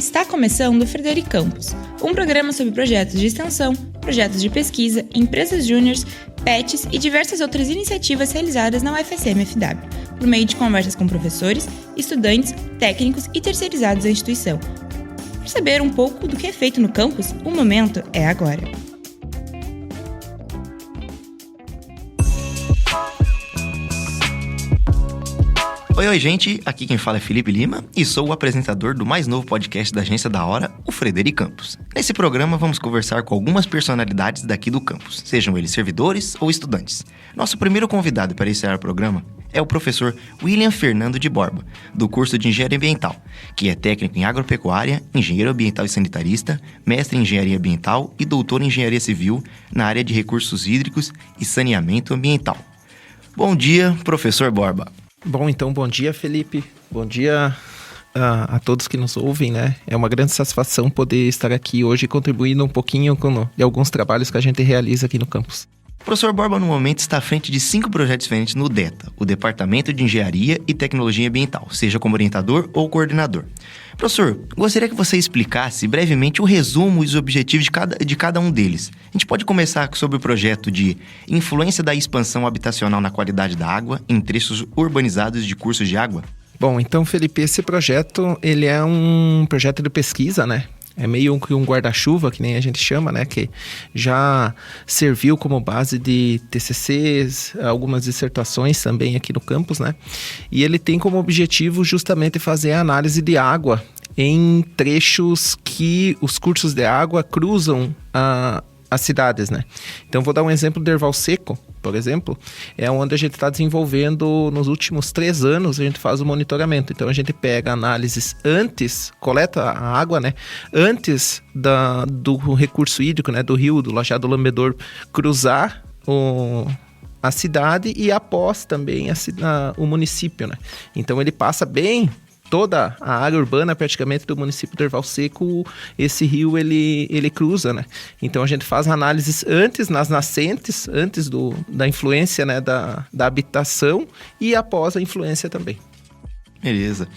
Está começando o Frederic Campus, um programa sobre projetos de extensão, projetos de pesquisa, empresas júniores, PETs e diversas outras iniciativas realizadas na UFSM-FW, por meio de conversas com professores, estudantes, técnicos e terceirizados da instituição. Para saber um pouco do que é feito no campus, o momento é agora. Oi, gente, aqui quem fala é Felipe Lima e sou o apresentador do mais novo podcast da Agência da Hora, o Frederic Campus. Nesse programa vamos conversar com algumas personalidades daqui do campus, sejam eles servidores ou estudantes. Nosso primeiro convidado para iniciar o programa é o professor William Fernando de Borba, do curso de Engenharia Ambiental, que é técnico em agropecuária, engenheiro ambiental e sanitarista, mestre em engenharia ambiental e doutor em engenharia civil na área de recursos hídricos e saneamento ambiental. Bom dia, professor Borba. Bom, então, bom dia, Felipe. Bom dia a todos que nos ouvem, né? É uma grande satisfação poder estar aqui hoje contribuindo um pouquinho de alguns trabalhos que a gente realiza aqui no campus. O professor Borba, no momento, está à frente de 5 projetos diferentes no DETA, o Departamento de Engenharia e Tecnologia Ambiental, seja como orientador ou coordenador. Professor, gostaria que você explicasse brevemente o resumo e os objetivos de cada um deles. A gente pode começar sobre o projeto de influência da expansão habitacional na qualidade da água em trechos urbanizados de cursos de água? Bom, então, Felipe, esse projeto, ele é um projeto de pesquisa, né? É meio que um guarda-chuva, que nem a gente chama, né? Que já serviu como base de TCCs, algumas dissertações também aqui no campus, né? E ele tem como objetivo justamente fazer a análise de água em trechos que os cursos de água cruzam as cidades, né? Então, vou dar um exemplo do Erval Seco, por exemplo, é onde a gente está desenvolvendo, nos últimos 3 anos, a gente faz o monitoramento. Então, a gente pega análises coleta a água, né? Antes do recurso hídrico, né? Do rio, do Lajeado Lambedor, cruzar a cidade e após também o município, né? Então, ele passa bem toda a área urbana praticamente do município do Erval Seco, esse rio ele cruza, né? Então a gente faz análises antes, nas nascentes, antes da influência, né, da habitação e após a influência também. Beleza.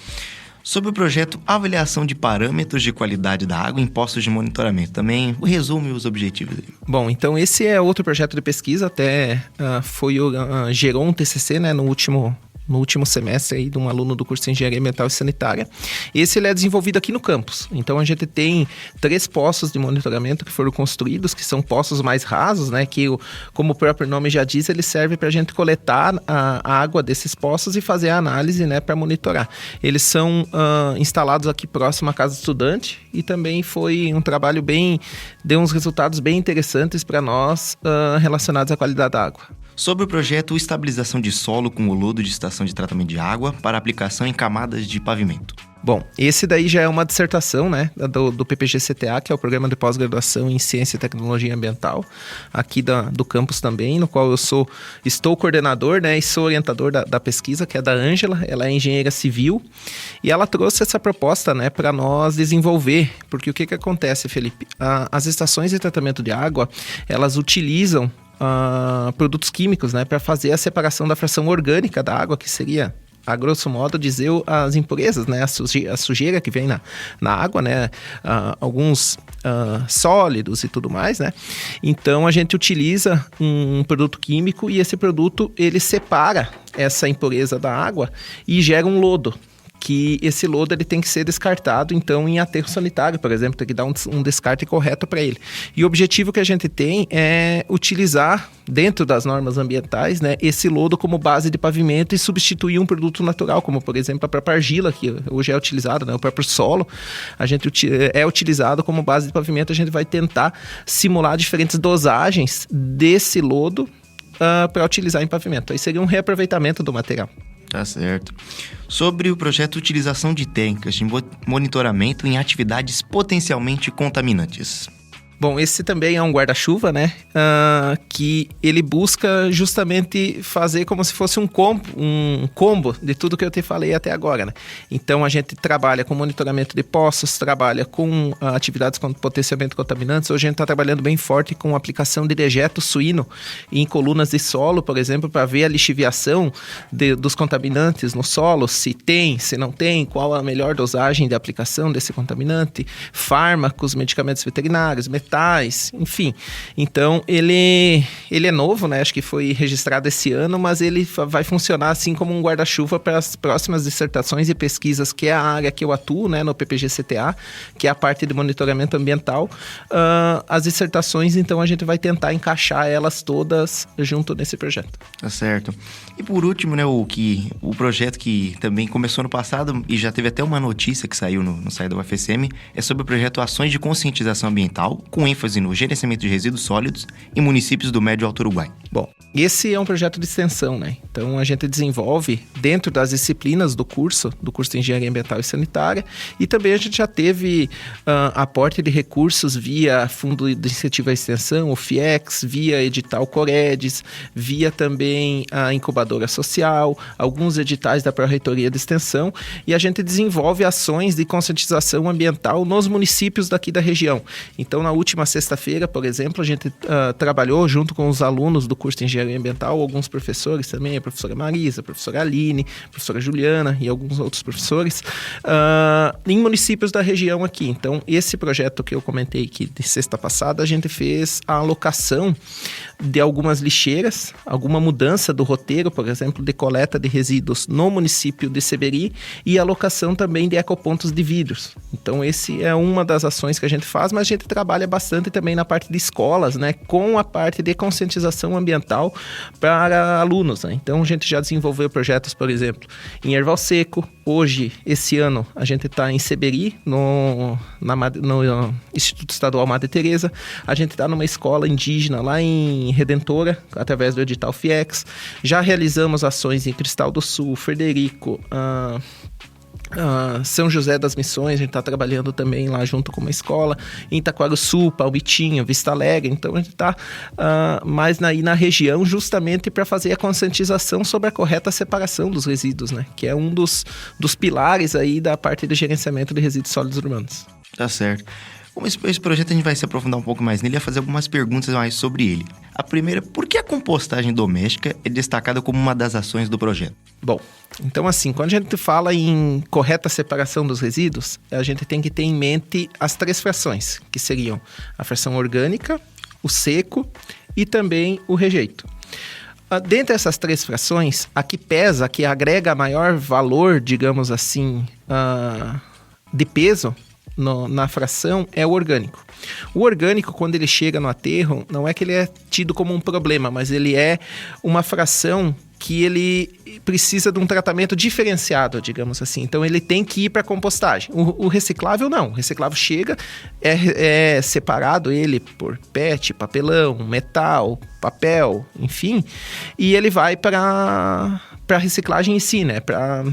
Sobre o projeto Avaliação de Parâmetros de Qualidade da Água em Postos de Monitoramento, também o resumo e os objetivos dele. Bom, então esse é outro projeto de pesquisa, até gerou um TCC, né, no último semestre aí de um aluno do curso de Engenharia Ambiental e Sanitária. Esse ele é desenvolvido aqui no campus. Então, a gente tem 3 poços de monitoramento que foram construídos, que são poços mais rasos, né? Que, como o próprio nome já diz, ele serve para a gente coletar a água desses poços e fazer a análise, né? Para monitorar. Eles são instalados aqui próximo à casa do estudante e também foi um trabalho deu uns resultados bem interessantes para nós relacionados à qualidade da água. Sobre o projeto Estabilização de Solo com o lodo de estação de tratamento de água para aplicação em camadas de pavimento. Bom, esse daí já é uma dissertação, né, do PPG-CTA, que é o Programa de Pós-Graduação em Ciência e Tecnologia Ambiental, aqui do campus também, no qual estou coordenador, né, e sou orientador da pesquisa, que é da Ângela, ela é engenheira civil, e ela trouxe essa proposta, né, para nós desenvolver, porque o que acontece, Felipe? As estações de tratamento de água, elas utilizam produtos químicos, né, para fazer a separação da fração orgânica da água, que seria, a grosso modo, dizer as impurezas, né, a sujeira que vem na água, né, alguns sólidos e tudo mais, né. Então, a gente utiliza um produto químico e esse produto, ele separa essa impureza da água e gera um lodo. Que esse lodo ele tem que ser descartado, então, em aterro sanitário, por exemplo, tem que dar um descarte correto para ele. E o objetivo que a gente tem é utilizar, dentro das normas ambientais, né, esse lodo como base de pavimento e substituir um produto natural, como, por exemplo, a própria argila, que hoje é utilizada, né, o próprio solo, a gente é utilizado como base de pavimento. A gente vai tentar simular diferentes dosagens desse lodo para utilizar em pavimento. Aí seria um reaproveitamento do material. Tá certo. Sobre o projeto Utilização de Técnicas de Monitoramento em Atividades Potencialmente Contaminantes. Bom, esse também é um guarda-chuva, né? Que ele busca justamente fazer como se fosse um combo de tudo que eu te falei até agora, né? Então, a gente trabalha com monitoramento de poços, trabalha com atividades com potenciamento contaminantes. Hoje a gente está trabalhando bem forte com aplicação de dejeto suíno em colunas de solo, por exemplo, para ver a lixiviação dos contaminantes no solo, se tem, se não tem, qual a melhor dosagem de aplicação desse contaminante, fármacos, medicamentos veterinários, metais, enfim. Então, ele é novo, né? Acho que foi registrado esse ano, mas ele vai funcionar assim como um guarda-chuva para as próximas dissertações e pesquisas, que é a área que eu atuo, né? No PPG-CTA, que é a parte de monitoramento ambiental. As dissertações, então, a gente vai tentar encaixar elas todas junto nesse projeto. Tá certo. E por último, né, o projeto que também começou no passado e já teve até uma notícia que saiu no site da UFSM, é sobre o projeto Ações de Conscientização Ambiental, com ênfase no gerenciamento de resíduos sólidos em municípios do Médio Alto Uruguai. Bom, esse é um projeto de extensão, né? Então, a gente desenvolve dentro das disciplinas do curso de Engenharia Ambiental e Sanitária, e também a gente já teve aporte de recursos via Fundo de Incentivo à Extensão, o FIEX, via edital Coredes, via também a incubadora social, alguns editais da Pró-Reitoria de Extensão, e a gente desenvolve ações de conscientização ambiental nos municípios daqui da região. Então, na última sexta-feira, por exemplo, a gente trabalhou junto com os alunos do curso de Engenharia Ambiental, alguns professores também, a professora Marisa, a professora Aline, a professora Juliana e alguns outros professores, em municípios da região aqui. Então, esse projeto que eu comentei aqui de sexta passada, a gente fez a alocação de algumas lixeiras, alguma mudança do roteiro, por exemplo, de coleta de resíduos no município de Seberi e alocação também de ecopontos de vidros. Então, esse é uma das ações que a gente faz, mas a gente trabalha bastante também na parte de escolas, né, com a parte de conscientização ambiental para alunos, né? Então, a gente já desenvolveu projetos, por exemplo, em Erval Seco. Hoje, esse ano, a gente está em Seberi, no Instituto Estadual Madre Teresa. A gente está numa escola indígena lá em Redentora, através do edital FIEX. Já realizamos ações em Cristal do Sul, Frederico, São José das Missões, a gente está trabalhando também lá junto com uma escola, em Itaquaruçu, Palmitinho, Vista Alegre. Então a gente está mais na região justamente para fazer a conscientização sobre a correta separação dos resíduos, né? Que é um dos pilares aí da parte de gerenciamento de resíduos sólidos urbanos. Tá certo. Como esse projeto a gente vai se aprofundar um pouco mais nele e fazer algumas perguntas mais sobre ele. A primeira, por que a compostagem doméstica é destacada como uma das ações do projeto? Bom, então assim, quando a gente fala em correta separação dos resíduos, a gente tem que ter em mente as 3 frações, que seriam a fração orgânica, o seco e também o rejeito. Dentre essas 3 frações, a que pesa, a que agrega maior valor, digamos assim, de peso na fração é o orgânico. O orgânico, quando ele chega no aterro, não é que ele é tido como um problema, mas ele é uma fração que ele precisa de um tratamento diferenciado, digamos assim. Então, ele tem que ir para a compostagem. O reciclável, não. O reciclável chega, é separado ele por PET, papelão, metal, papel, enfim, e ele vai para a reciclagem em si, né? Para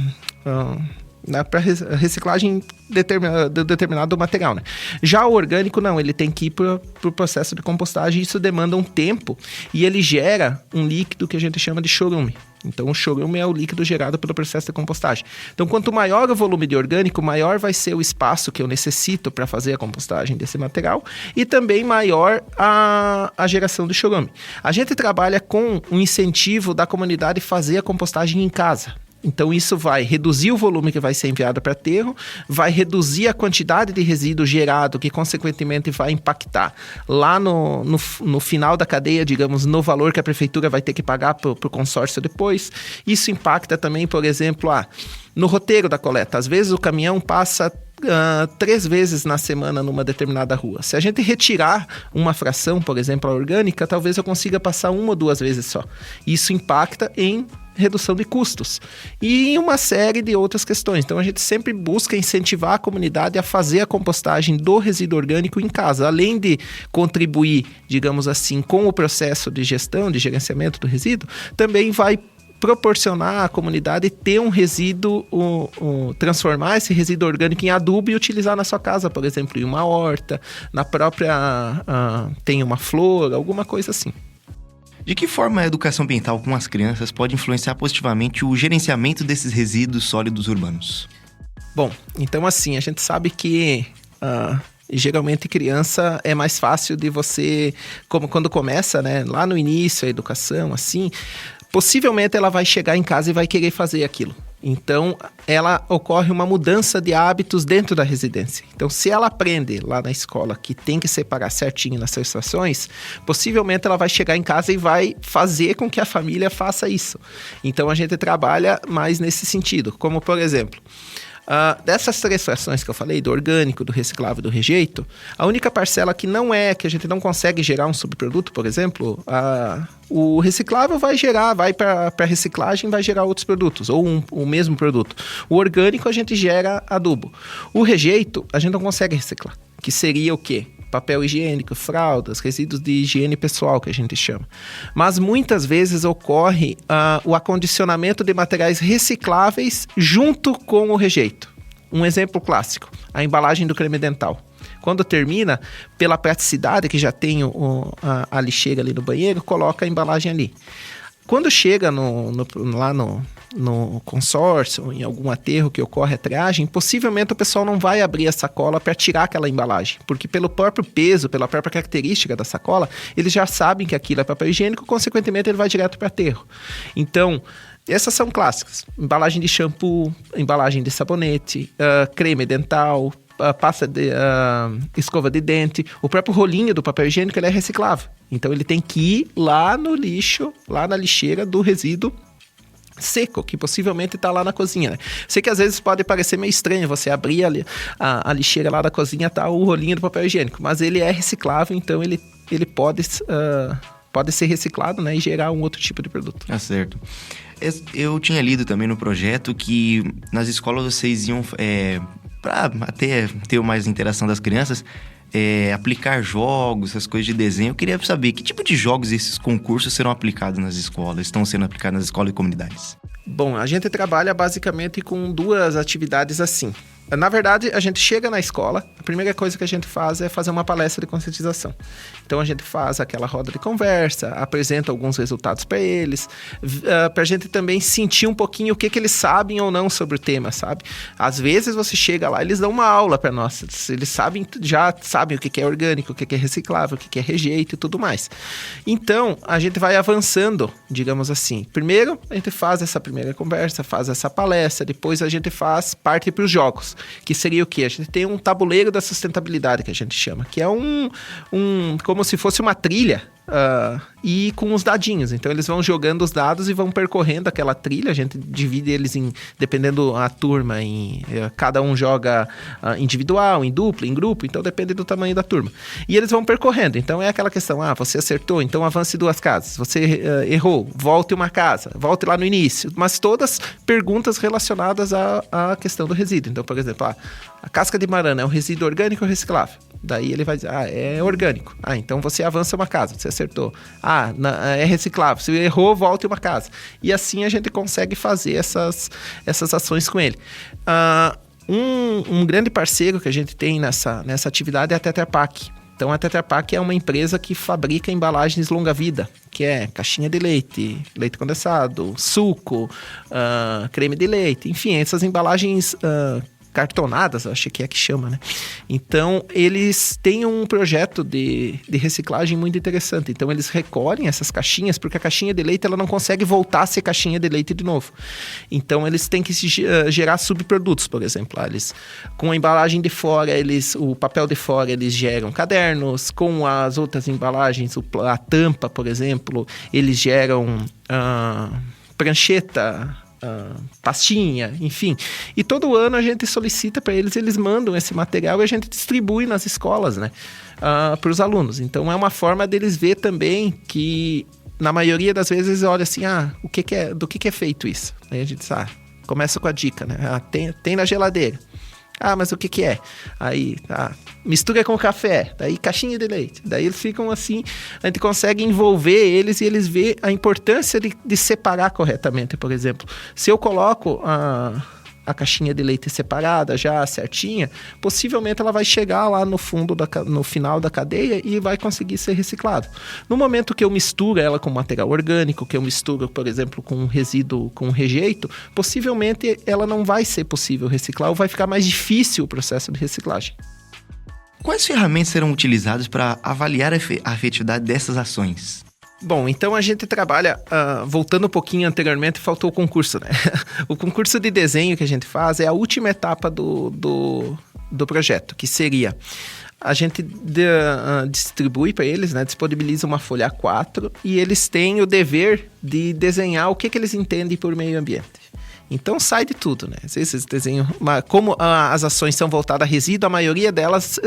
reciclagem de determinado material, né? Já o orgânico, não, ele tem que ir para o processo de compostagem. Isso demanda um tempo e ele gera um líquido que a gente chama de chorume. Então, o chorume é o líquido gerado pelo processo de compostagem. Então, quanto maior o volume de orgânico, maior vai ser o espaço que eu necessito para fazer a compostagem desse material e também maior a geração de chorume. A gente trabalha com um incentivo da comunidade fazer a compostagem em casa. Então, isso vai reduzir o volume que vai ser enviado para aterro, vai reduzir a quantidade de resíduo gerado, que, consequentemente, vai impactar lá no final da cadeia, digamos, no valor que a prefeitura vai ter que pagar para o consórcio depois. Isso impacta também, por exemplo, no roteiro da coleta. Às vezes, o caminhão passa 3 vezes na semana numa determinada rua. Se a gente retirar uma fração, por exemplo, a orgânica, talvez eu consiga passar 1 ou 2 vezes só. Isso impacta em redução de custos e uma série de outras questões. Então, a gente sempre busca incentivar a comunidade a fazer a compostagem do resíduo orgânico em casa, além de contribuir, digamos assim, com o processo de gestão, de gerenciamento do resíduo, também vai proporcionar à comunidade ter um resíduo, transformar esse resíduo orgânico em adubo e utilizar na sua casa, por exemplo, em uma horta, na própria... tem uma flor, alguma coisa assim. De que forma a educação ambiental com as crianças pode influenciar positivamente o gerenciamento desses resíduos sólidos urbanos? Bom, então assim, a gente sabe que geralmente criança é mais fácil de você, como quando começa, né, lá no início a educação, assim, possivelmente ela vai chegar em casa e vai querer fazer aquilo. Então, ocorre uma mudança de hábitos dentro da residência. Então, se ela aprende lá na escola que tem que separar certinho nas suas estações, possivelmente ela vai chegar em casa e vai fazer com que a família faça isso. Então, a gente trabalha mais nesse sentido. Como, por exemplo, dessas 3 frações que eu falei, do orgânico, do reciclável e do rejeito, a única parcela que a gente não consegue gerar um subproduto, por exemplo, o reciclável vai para reciclagem, vai gerar outros produtos, ou o mesmo produto. O orgânico a gente gera adubo. O rejeito a gente não consegue reciclar, que seria o quê? Papel higiênico, fraldas, resíduos de higiene pessoal, que a gente chama. Mas muitas vezes ocorre o acondicionamento de materiais recicláveis junto com o rejeito. Um exemplo clássico, a embalagem do creme dental. Quando termina, pela praticidade que já tem a lixeira ali no banheiro, coloca a embalagem ali. Quando chega lá no consórcio, em algum aterro que ocorre a triagem, possivelmente o pessoal não vai abrir a sacola para tirar aquela embalagem, porque pelo próprio peso, pela própria característica da sacola, eles já sabem que aquilo é papel higiênico, consequentemente ele vai direto para o aterro. Então, essas são clássicas. Embalagem de shampoo, embalagem de sabonete, creme dental, escova de dente, o próprio rolinho do papel higiênico ele é reciclável. Então ele tem que ir lá no lixo, lá na lixeira do resíduo seco, que possivelmente está lá na cozinha, né? Sei que às vezes pode parecer meio estranho você abrir a lixeira lá da cozinha, tá o rolinho do papel higiênico, mas ele é reciclável, então ele pode ser reciclado, né, e gerar um outro tipo de produto. Tá certo. Eu tinha lido também no projeto que nas escolas vocês iam, para até ter mais interação das crianças, aplicar jogos, essas coisas de desenho. Eu queria saber que tipo de jogos esses concursos serão aplicados nas escolas, estão sendo aplicados nas escolas e comunidades? Bom, a gente trabalha basicamente com 2 atividades assim. Na verdade, a gente chega na escola, a primeira coisa que a gente faz é fazer uma palestra de conscientização. Então, a gente faz aquela roda de conversa, apresenta alguns resultados para eles, para a gente também sentir um pouquinho o que eles sabem ou não sobre o tema, sabe? Às vezes, você chega lá, eles dão uma aula para nós, eles já sabem o que é orgânico, o que é reciclável, o que é rejeito e tudo mais. Então, a gente vai avançando, digamos assim. Primeiro, a gente faz essa primeira conversa, faz essa palestra, depois a gente parte para os jogos. Que seria o quê? A gente tem um tabuleiro da sustentabilidade, que a gente chama, que é como se fosse uma trilha, e com os dadinhos. Então, eles vão jogando os dados e vão percorrendo aquela trilha. A gente divide eles dependendo a turma, cada um joga individual, em dupla, em grupo, então depende do tamanho da turma. E eles vão percorrendo. Então, é aquela questão, você acertou, então avance 2 casas. Você errou, volte uma casa, volte lá no início. Mas todas perguntas relacionadas à questão do resíduo. Então, por exemplo, a casca de banana é um resíduo orgânico ou reciclável? Daí ele vai dizer, é orgânico. Então você avança uma casa, você acertou. É reciclável. Se errou, volte uma casa. E assim a gente consegue fazer essas ações com ele. Um grande parceiro que a gente tem nessa atividade é a Tetra Pak. Então a Tetra Pak é uma empresa que fabrica embalagens longa-vida, que é caixinha de leite, leite condensado, suco, creme de leite, enfim, essas embalagens cartonadas, acho que é que chama, né? Então, eles têm um projeto de reciclagem muito interessante. Então, eles recolhem essas caixinhas, porque a caixinha de leite ela não consegue voltar a ser caixinha de leite de novo. Então, eles têm que gerar subprodutos, por exemplo. Com a embalagem de fora, o papel de fora, eles geram cadernos. Com as outras embalagens, a tampa, por exemplo, eles geram prancheta, pastinha, enfim. E todo ano a gente solicita para eles mandam esse material e a gente distribui nas escolas, né? Para os alunos. Então é uma forma deles ver também que, na maioria das vezes, olha assim, do que é feito isso? Aí a gente diz, começa com a dica, né? Tem na geladeira. Ah, mas o que é? Aí, mistura com café, daí caixinha de leite. Daí eles ficam assim, a gente consegue envolver eles e eles vê a importância de separar corretamente, por exemplo. Se eu coloco a caixinha de leite separada, já certinha, possivelmente ela vai chegar lá no final da cadeia e vai conseguir ser reciclado. No momento que eu misturo ela com material orgânico, que eu misturo, por exemplo, com resíduo, com rejeito, possivelmente ela não vai ser possível reciclar ou vai ficar mais difícil o processo de reciclagem. Quais ferramentas serão utilizadas para avaliar a efetividade dessas ações? Bom, então a gente trabalha, voltando um pouquinho anteriormente, faltou o concurso, né? O concurso de desenho que a gente faz é a última etapa do projeto, que seria... A gente distribui para eles, né? Disponibiliza uma folha A4 e eles têm o dever de desenhar o que eles entendem por meio ambiente. Então sai de tudo, né? Às vezes desenham, como as ações são voltadas a resíduo, a maioria delas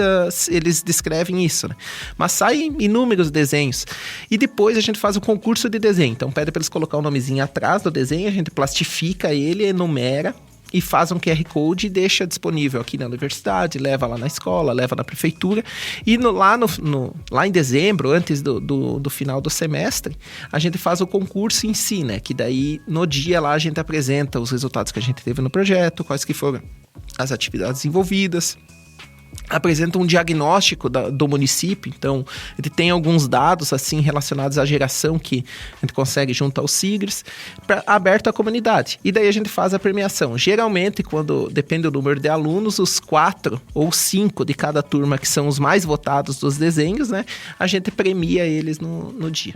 eles descrevem isso, né? Mas saem inúmeros desenhos. E depois a gente faz o concurso de desenho. Então pede para eles colocar o nomezinho atrás do desenho, a gente plastifica ele, enumera e faz um QR Code e deixa disponível aqui na universidade, leva lá na escola, leva na prefeitura. E lá em dezembro, antes do final do semestre, a gente faz o concurso em si, né? Que daí, no dia lá, a gente apresenta os resultados que a gente teve no projeto, quais que foram as atividades envolvidas. Apresenta um diagnóstico do município, então ele tem alguns dados assim relacionados à geração que a gente consegue junto aos SIGRs, aberto à comunidade. E daí a gente faz a premiação. Geralmente, quando depende do número de alunos, os 4 ou 5 de cada turma, que são os mais votados dos desenhos, né? A gente premia eles no dia.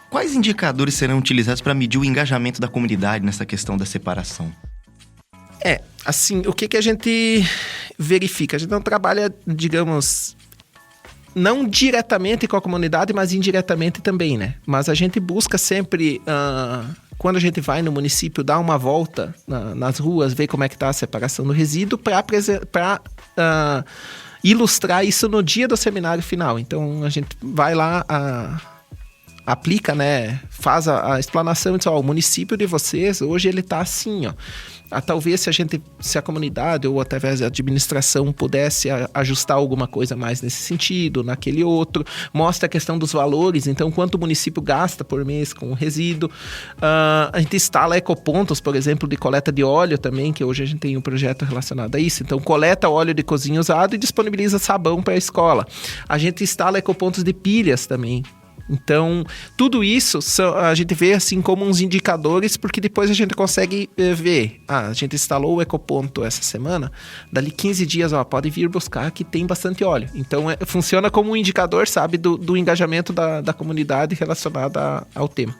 Quais indicadores serão utilizados para medir o engajamento da comunidade nessa questão da separação? Assim, o que a gente verifica? A gente não trabalha, digamos, não diretamente com a comunidade, mas indiretamente também, né? Mas a gente busca sempre, quando a gente vai no município, dar uma volta nas ruas, ver como é que está a separação do resíduo, para ilustrar isso no dia do seminário final. Então, a gente vai lá... aplica, né? Faz a explanação e diz, o município de vocês, hoje ele tá assim, ó. Talvez se a comunidade ou através da administração pudesse ajustar alguma coisa mais nesse sentido, naquele outro. Mostra a questão dos valores, então quanto o município gasta por mês com o resíduo. A gente instala ecopontos, por exemplo, de coleta de óleo também, que hoje a gente tem um projeto relacionado a isso. Então coleta óleo de cozinha usado e disponibiliza sabão para a escola. A gente instala ecopontos de pilhas também. Então, tudo isso a gente vê assim como uns indicadores, porque depois a gente consegue ver. A gente instalou o ecoponto essa semana, dali 15 dias, pode vir buscar que tem bastante óleo. Então, funciona como um indicador, sabe, do engajamento da comunidade relacionada ao tema.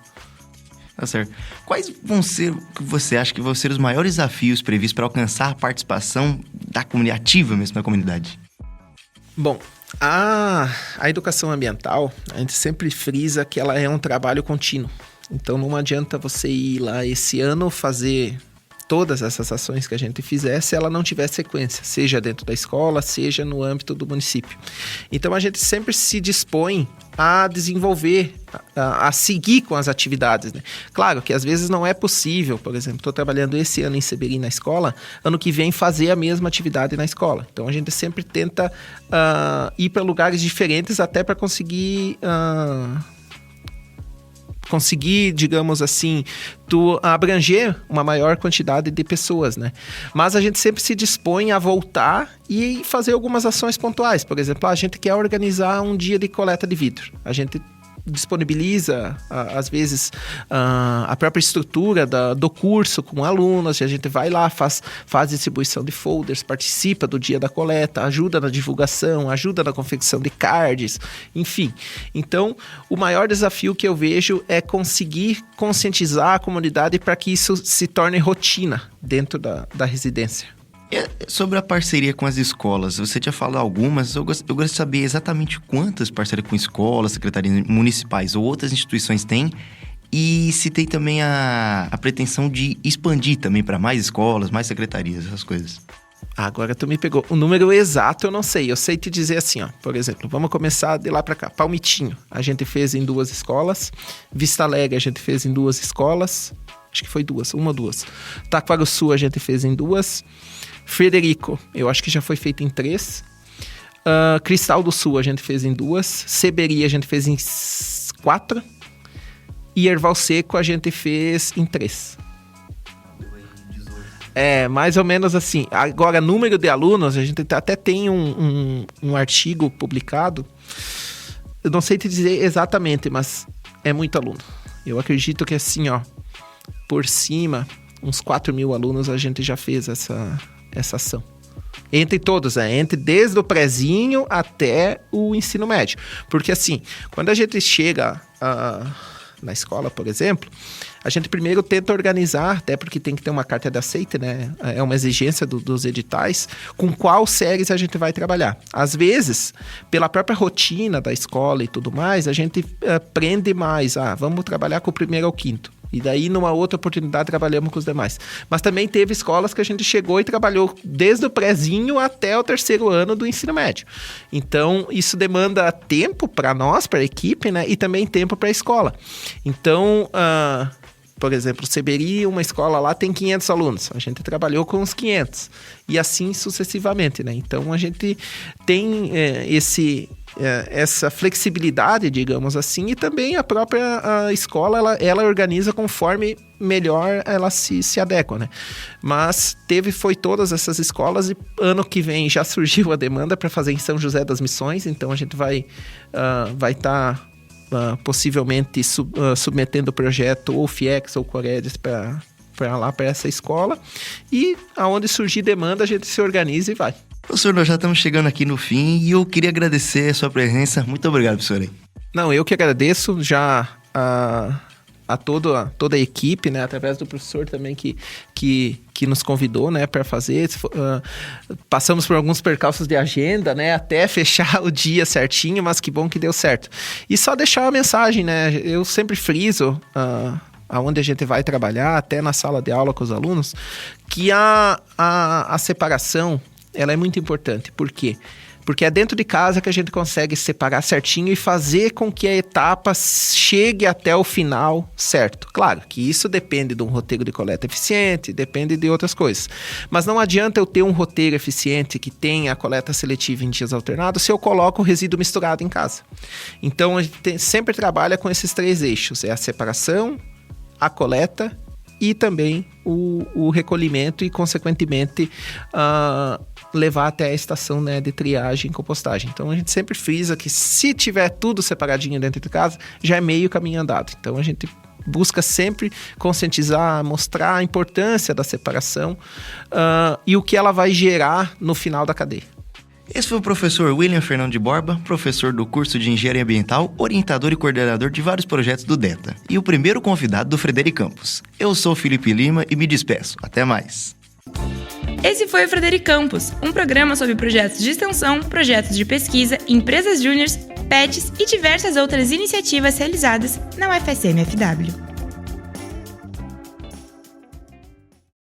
Tá certo. Quais vão ser, que você acha que vão ser os maiores desafios previstos para alcançar a participação da comunidade, ativa mesmo na comunidade? Bom, a educação ambiental, a gente sempre frisa que ela é um trabalho contínuo. Então não adianta você ir lá esse ano fazer todas essas ações que a gente fizesse se ela não tiver sequência, seja dentro da escola, seja no âmbito do município. Então a gente sempre se dispõe a desenvolver, a seguir com as atividades, né? Claro que às vezes não é possível, por exemplo, estou trabalhando esse ano em Seberi na escola, ano que vem fazer a mesma atividade na escola. Então a gente sempre tenta ir para lugares diferentes até para conseguir, digamos assim, abranger uma maior quantidade de pessoas, né? Mas a gente sempre se dispõe a voltar e fazer algumas ações pontuais. Por exemplo, a gente quer organizar um dia de coleta de vidro. A gente disponibiliza, às vezes, a própria estrutura do curso com alunos, a gente vai lá, faz distribuição de folders, participa do dia da coleta, ajuda na divulgação, ajuda na confecção de cards, enfim. Então, o maior desafio que eu vejo é conseguir conscientizar a comunidade para que isso se torne rotina dentro da residência. Sobre a parceria com as escolas, você tinha falado algumas, eu gostaria de saber exatamente quantas parcerias com escolas, secretarias municipais ou outras instituições tem, e se tem também a pretensão de expandir também para mais escolas, mais secretarias, essas coisas. Agora tu me pegou. O número exato eu não sei. Eu sei te dizer assim, por exemplo, vamos começar de lá para cá. Palmitinho, a gente fez em 2 escolas. Vista Alegre, a gente fez em 2 escolas. Acho que foi 2, 1 ou 2. Taquarussu, a gente fez em 2. Frederico, eu acho que já foi feito em 3. Cristal do Sul a gente fez em 2. Seberi a gente fez em 4. E Erval Seco a gente fez em 3. Mais ou menos assim. Agora, número de alunos, a gente até tem um artigo publicado. Eu não sei te dizer exatamente, mas é muito aluno. Eu acredito que assim, por cima, uns 4.000 alunos a gente já fez essa ação. Entre todos, desde o prezinho até o ensino médio. Porque assim, quando a gente chega na escola, por exemplo, a gente primeiro tenta organizar, até porque tem que ter uma carta de aceite, né? É uma exigência dos editais, com qual séries a gente vai trabalhar. Às vezes, pela própria rotina da escola e tudo mais, a gente aprende mais. Vamos trabalhar com o 1º ao 5º. E daí, numa outra oportunidade, trabalhamos com os demais. Mas também teve escolas que a gente chegou e trabalhou desde o prézinho até o 3º ano do ensino médio. Então, isso demanda tempo para nós, para a equipe, né? E também tempo para a escola. Então, por exemplo, Seberi, uma escola lá tem 500 alunos. A gente trabalhou com uns 500. E assim sucessivamente, né? Então, a gente tem essa flexibilidade, digamos assim, e também a própria escola, ela organiza conforme melhor ela se adequa, né? Mas foi todas essas escolas e ano que vem já surgiu a demanda para fazer em São José das Missões, então a gente vai estar possivelmente submetendo o projeto ou FIEX ou Coredes para essa escola, e aonde surgir demanda a gente se organiza e vai. Professor, nós já estamos chegando aqui no fim e eu queria agradecer a sua presença. Muito obrigado, professor. Não, eu que agradeço já a toda a equipe, né, através do professor também que nos convidou, né, para fazer. Passamos por alguns percalços de agenda, né, até fechar o dia certinho, mas que bom que deu certo. E só deixar uma mensagem, né, eu sempre friso aonde a gente vai trabalhar, até na sala de aula com os alunos, que a separação ela é muito importante. Por quê? Porque é dentro de casa que a gente consegue separar certinho e fazer com que a etapa chegue até o final certo. Claro que isso depende de um roteiro de coleta eficiente, depende de outras coisas. Mas não adianta eu ter um roteiro eficiente que tenha a coleta seletiva em dias alternados se eu coloco o resíduo misturado em casa. Então a gente sempre trabalha com esses 3 eixos. É a separação, a coleta e também o recolhimento e, consequentemente, levar até a estação, né, de triagem e compostagem. Então, a gente sempre frisa que se tiver tudo separadinho dentro de casa, já é meio caminho andado. Então, a gente busca sempre conscientizar, mostrar a importância da separação e o que ela vai gerar no final da cadeia. Esse foi o professor William Fernando de Borba, professor do curso de Engenharia Ambiental, orientador e coordenador de vários projetos do DETA, e o primeiro convidado do Frederic Campos. Eu sou Felipe Lima e me despeço. Até mais. Esse foi o Frederic Campos, um programa sobre projetos de extensão, projetos de pesquisa, empresas júniores, PETs e diversas outras iniciativas realizadas na UFSM-FW.